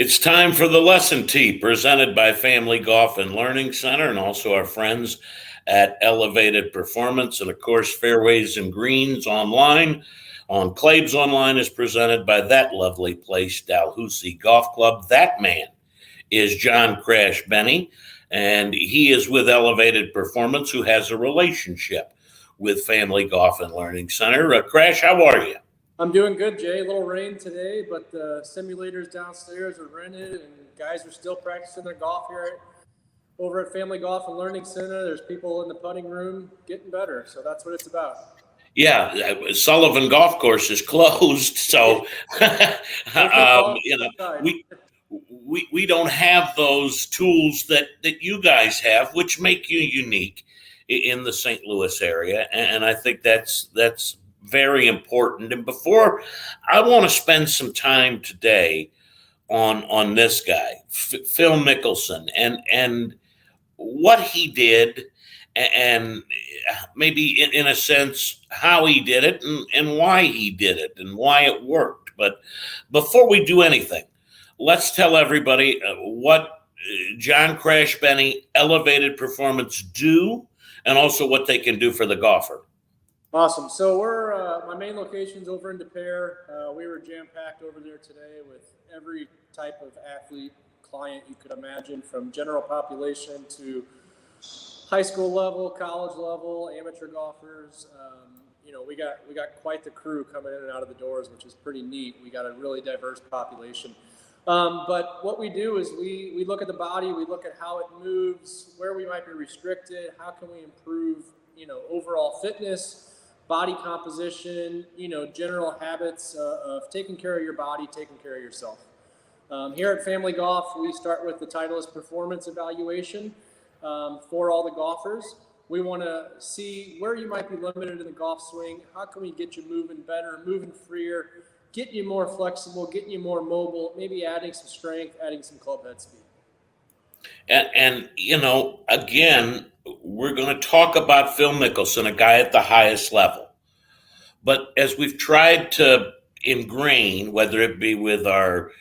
It's time for the lesson tee presented by Family Golf and Learning Center and also our friends at Elevated Performance. And of course, Fairways and Greens online on Claibs Online is presented by that lovely place, Dalhousie Golf Club. That man is John Crash Bene, and he is with Elevated Performance, who has a relationship with Family Golf and Learning Center. Crash, how are you? I'm doing good, Jay. A little rain today, but the simulators downstairs are rented, and guys are still practicing their golf here over at Family Golf and Learning Center. There's people in the putting room getting better, so that's what it's about. Yeah, Sullivan Golf Course is closed, so we don't have those tools that you guys have, which make you unique in the St. Louis area, and I think that's very important. And before, I want to spend some time today on this guy, Phil Mickelson, and what he did, and maybe in a sense how he did it and why he did it and why it worked. But before we do anything, let's tell everybody what John Crash Bene Elevated Performance do, and also what they can do for the golfer. Awesome. So we're my main location's over in De Pere. We were jam-packed over there today with every type of athlete, client you could imagine, from general population to high school level, college level, amateur golfers. We got quite the crew coming in and out of the doors, which is pretty neat. We got a really diverse population. But what we do is we look at the body, we look at how it moves, where we might be restricted, how can we improve, overall fitness, body composition, general habits of taking care of your body, taking care of yourself. Here at Family Golf, we start with the Titleist Performance Evaluation for all the golfers. We want to see where you might be limited in the golf swing. How can we get you moving better, moving freer, getting you more flexible, getting you more mobile, maybe adding some strength, adding some club head speed. And again, we're going to talk about Phil Mickelson, a guy at the highest level. But as we've tried to ingrain, whether it be with our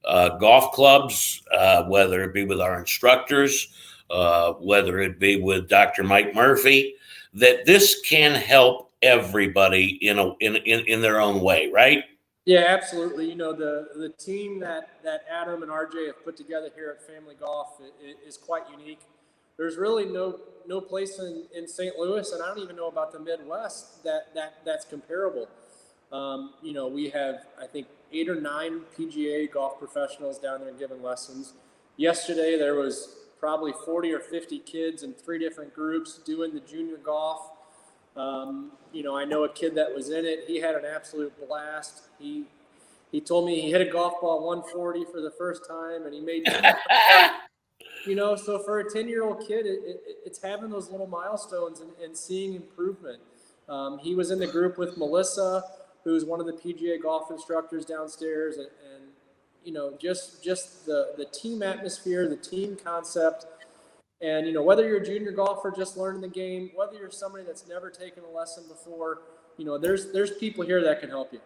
golf clubs, whether it be with our instructors, whether it be with Dr. Mike Murphy, that this can help everybody in their own way, right? Yeah, absolutely. The team that Adam and RJ have put together here at Family Golf is quite unique. There's really no place in St. Louis, and I don't even know about the Midwest that's comparable. We have, I think, 8 or 9 PGA golf professionals down there giving lessons. Yesterday, there was probably 40 or 50 kids in 3 different groups doing the junior golf. I know a kid that was in it. He had an absolute blast. He told me he hit a golf ball 140 for the first time, and he made so for a 10-year-old kid, it's having those little milestones and seeing improvement. He was in the group with Melissa, who's one of the PGA golf instructors downstairs, and just the team atmosphere, the team concept. And, whether you're a junior golfer just learning the game, whether you're somebody that's never taken a lesson before, there's people here that can help you.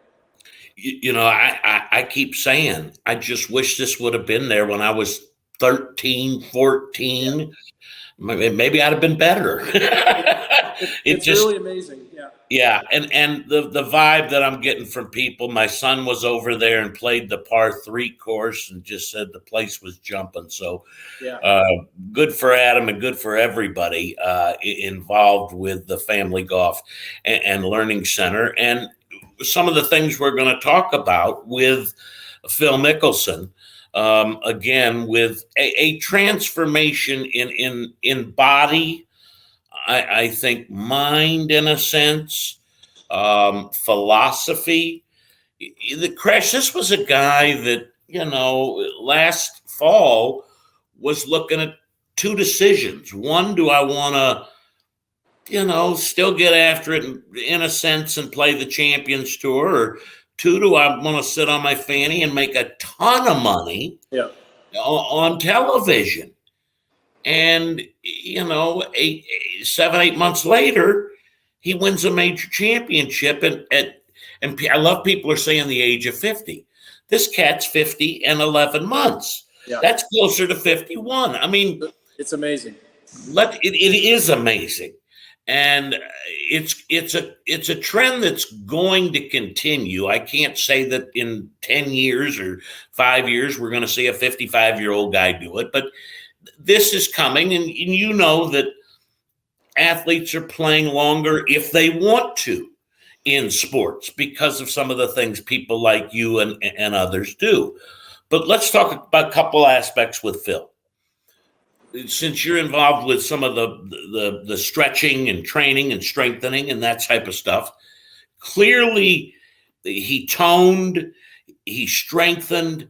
I keep saying, I just wish this would have been there when I was 13, 14. Yeah. Maybe I'd have been better. It's really amazing. Yeah. Yeah. And the vibe that I'm getting from people, my son was over there and played the par 3 course and just said the place was jumping. So good for Adam and good for everybody involved with the Family Golf and Learning Center. And some of the things we're going to talk about with Phil Mickelson, again, with a transformation in body, I think mind in a sense, philosophy. The Crash, this was a guy that, last fall was looking at 2 decisions. One, do I want to, still get after it in a sense and play the Champions Tour? Or 2, do I want to sit on my fanny and make a ton of money on television? And, 7-8 months later, he wins a major championship. And I love people are saying the age of 50. This cat's 50 and 11 months. Yeah. That's closer to 51. I mean, it's amazing. It is amazing. And it's a trend that's going to continue. I can't say that in 10 years or 5 years we're going to see a 55-year-old guy do it, but this is coming, and you know that athletes are playing longer if they want to in sports because of some of the things people like you and others do. But let's talk about a couple aspects with Phil. Since you're involved with some of the stretching and training and strengthening and that type of stuff, clearly he toned, he strengthened,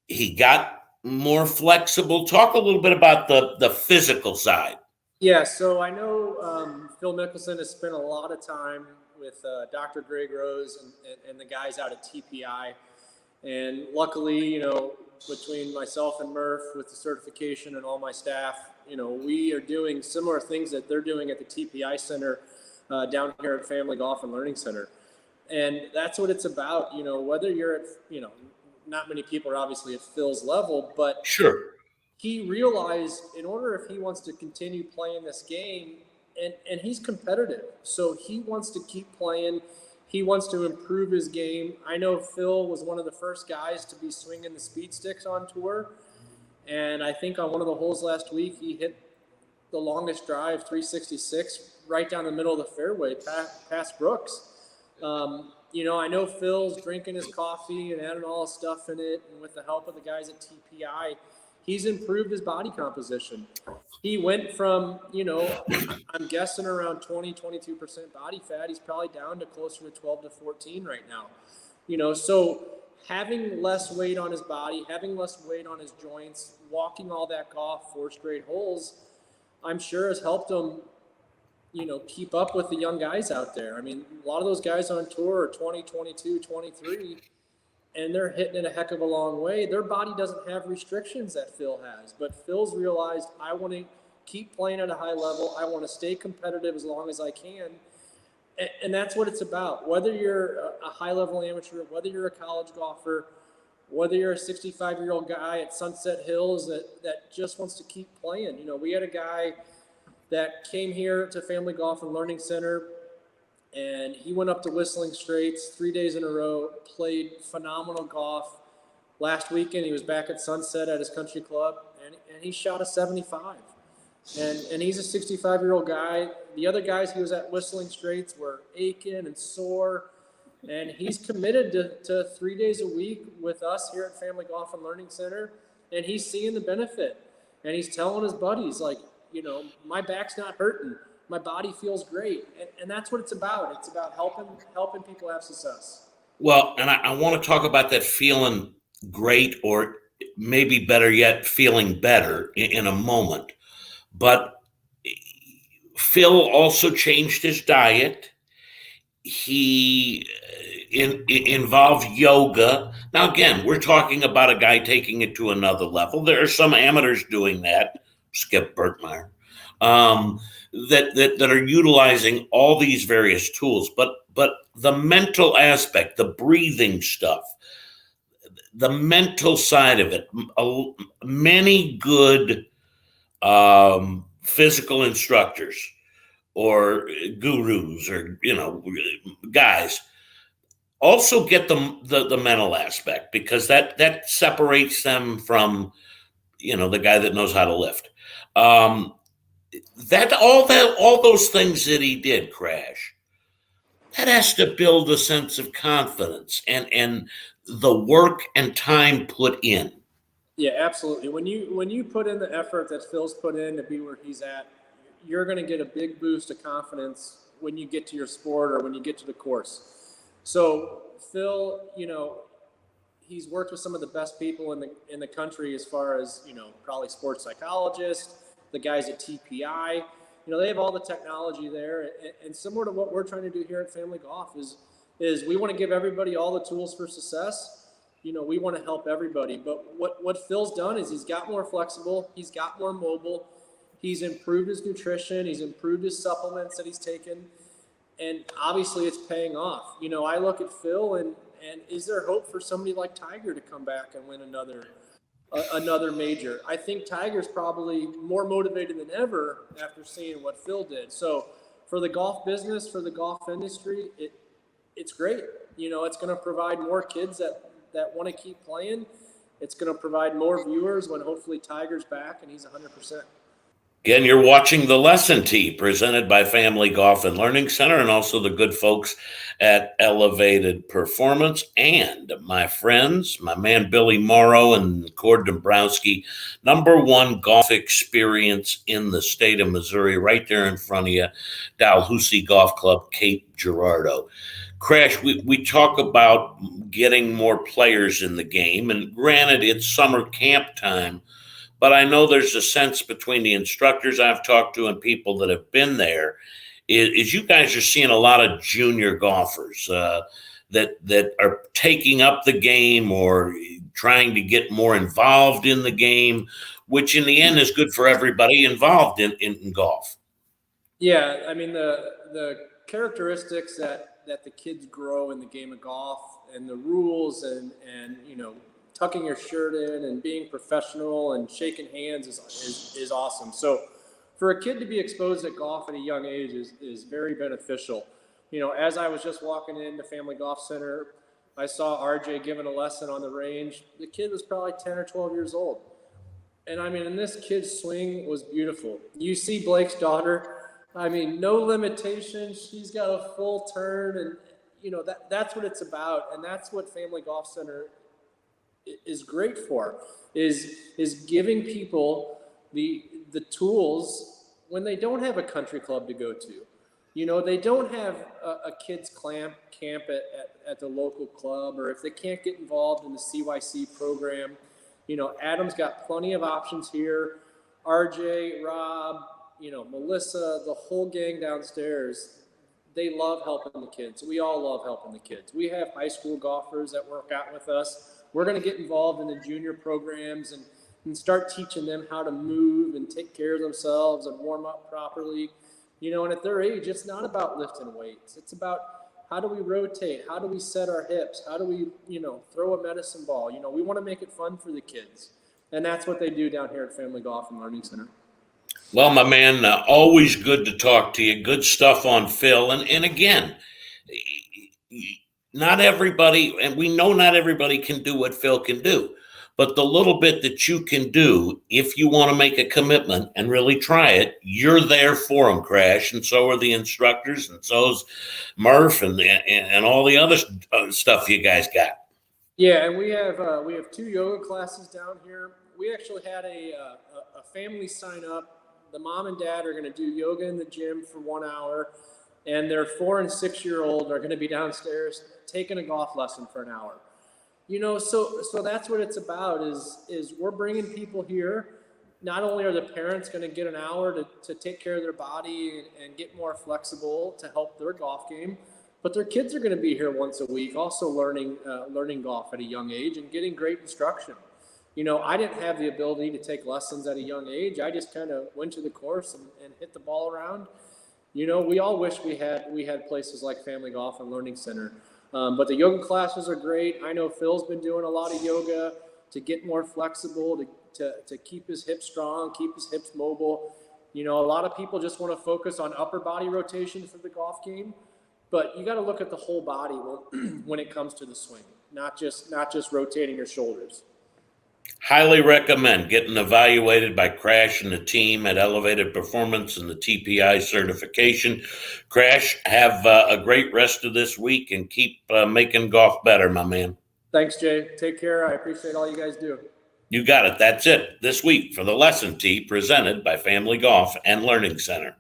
he got more flexible. Talk a little bit about the physical side. Yeah, so I know Phil Mickelson has spent a lot of time with Dr. Greg Rose and the guys out at TPI. And luckily, between myself and Murph with the certification and all my staff, we are doing similar things that they're doing at the TPI Center down here at Family Golf and Learning Center. And that's what it's about, whether you're at, not many people are obviously at Phil's level, but sure, he realized in order if he wants to continue playing this game, and he's competitive, so he wants to keep playing. He wants to improve his game. I know Phil was one of the first guys to be swinging the speed sticks on tour. And I think on one of the holes last week, he hit the longest drive, 366, right down the middle of the fairway, past Brooks. I know Phil's drinking his coffee and adding all his stuff in it. And with the help of the guys at TPI, he's improved his body composition. He went from, I'm guessing around 20, 22% body fat. He's probably down to closer to 12 to 14 right now. So having less weight on his body, having less weight on his joints, walking all that golf 4 straight holes, I'm sure has helped him, keep up with the young guys out there. I mean, a lot of those guys on tour are 20, 22, 23, and they're hitting it a heck of a long way. Their body doesn't have restrictions that Phil has, but Phil's realized, I want to keep playing at a high level. I want to stay competitive as long as I can. And that's what it's about. Whether you're a high-level amateur, whether you're a college golfer, whether you're a 65-year-old guy at Sunset Hills that just wants to keep playing. We had a guy that came here to Family Golf and Learning Center, and he went up to Whistling Straits 3 days in a row, played phenomenal golf. Last weekend, he was back at Sunset at his country club, and he shot a 75. And he's a 65-year-old guy. The other guys he was at Whistling Straits were aching and sore, and he's committed to 3 days a week with us here at Family Golf and Learning Center, and he's seeing the benefit. And he's telling his buddies, my back's not hurting. My body feels great. And that's what it's about. It's about helping people have success. Well, and I want to talk about that feeling great, or maybe better yet, feeling better in a moment. But Phil also changed his diet. He involved yoga. Now, again, we're talking about a guy taking it to another level. There are some amateurs doing that, Skip Bertmeyer, that are utilizing all these various tools. But the mental aspect, the breathing stuff, the mental side of it, many good physical instructors or gurus or guys also get the mental aspect, because that separates them from the guy that knows how to lift. All those things that he did, Crash, that has to build a sense of confidence and the work and time put in. Yeah, absolutely. When you put in the effort that Phil's put in to be where he's at, you're going to get a big boost of confidence when you get to your sport or when you get to the course. So Phil, he's worked with some of the best people in the country as far as, probably sports psychologists, the guys at TPI. They have all the technology there. And similar to what we're trying to do here at Family Golf is we want to give everybody all the tools for success. We want to help everybody. But what Phil's done is he's got more flexible. He's got more mobile. He's improved his nutrition. He's improved his supplements that he's taken. And obviously it's paying off. I look at Phil And is there hope for somebody like Tiger to come back and win another major? I think Tiger's probably more motivated than ever after seeing what Phil did. So for the golf business, for the golf industry, it's great. It's going to provide more kids that want to keep playing. It's going to provide more viewers when hopefully Tiger's back and he's 100%. Again, you're watching The Lesson Tee, presented by Family Golf and Learning Center, and also the good folks at Elevated Performance. And my friends, my man Billy Morrow and Cord Dombrowski, #1 golf experience in the state of Missouri, right there in front of you, Dalhousie Golf Club, Cape Girardeau. Crash, we talk about getting more players in the game, and granted, it's summer camp time, but I know there's a sense between the instructors I've talked to and people that have been there is you guys are seeing a lot of junior golfers that are taking up the game or trying to get more involved in the game, which in the end is good for everybody involved in golf. Yeah, I mean, the characteristics that the kids grow in the game of golf and the rules and tucking your shirt in and being professional and shaking hands is awesome. So for a kid to be exposed at golf at a young age is very beneficial. As I was just walking into Family Golf Center, I saw RJ giving a lesson on the range. The kid was probably 10 or 12 years old. And this kid's swing was beautiful. You see Blake's daughter, no limitation. She's got a full turn, and that's what it's about, and that's what Family Golf Center is great for. Is giving people the tools when they don't have a country club to go to. They don't have a kids camp at the local club, or if they can't get involved in the CYC program. Adam's got plenty of options here. RJ, Rob, Melissa, the whole gang downstairs, they love helping the kids. We all love helping the kids. We have high school golfers that work out with us. We're going to get involved in the junior programs and start teaching them how to move and take care of themselves and warm up properly. And at their age, it's not about lifting weights. It's about how do we rotate? How do we set our hips? How do we, throw a medicine ball? We want to make it fun for the kids. And that's what they do down here at Family Golf and Learning Center. Well, my man, always good to talk to you. Good stuff on Phil. And again, not everybody, and we know not everybody can do what Phil can do, but the little bit that you can do, if you want to make a commitment and really try it, you're there for them, Crash, and so are the instructors, and so is Murph and all the other stuff you guys got. Yeah, and we have 2 yoga classes down here. We actually had a family sign up. The mom and dad are going to do yoga in the gym for 1 hour, and their 4 and 6-year-old are going to be downstairs taking a golf lesson for an hour. So that's what it's about is we're bringing people here. Not only are the parents going to get an hour to take care of their body and get more flexible to help their golf game, but their kids are going to be here once a week also learning golf at a young age and getting great instruction. I didn't have the ability to take lessons at a young age. I just kind of went to the course and hit the ball around. We all wish we had places like Family Golf and Learning Center. But the yoga classes are great. I know Phil's been doing a lot of yoga to get more flexible, to keep his hips strong, keep his hips mobile. A lot of people just want to focus on upper body rotation for the golf game, but you got to look at the whole body when it comes to the swing, not just rotating your shoulders. Highly recommend getting evaluated by Crash and the team at Elevated Performance and the TPI certification. Crash, have a great rest of this week and keep making golf better, my man. Thanks, Jay. Take care. I appreciate all you guys do. You got it. That's it this week for The Lesson Tee, presented by Family Golf and Learning Center.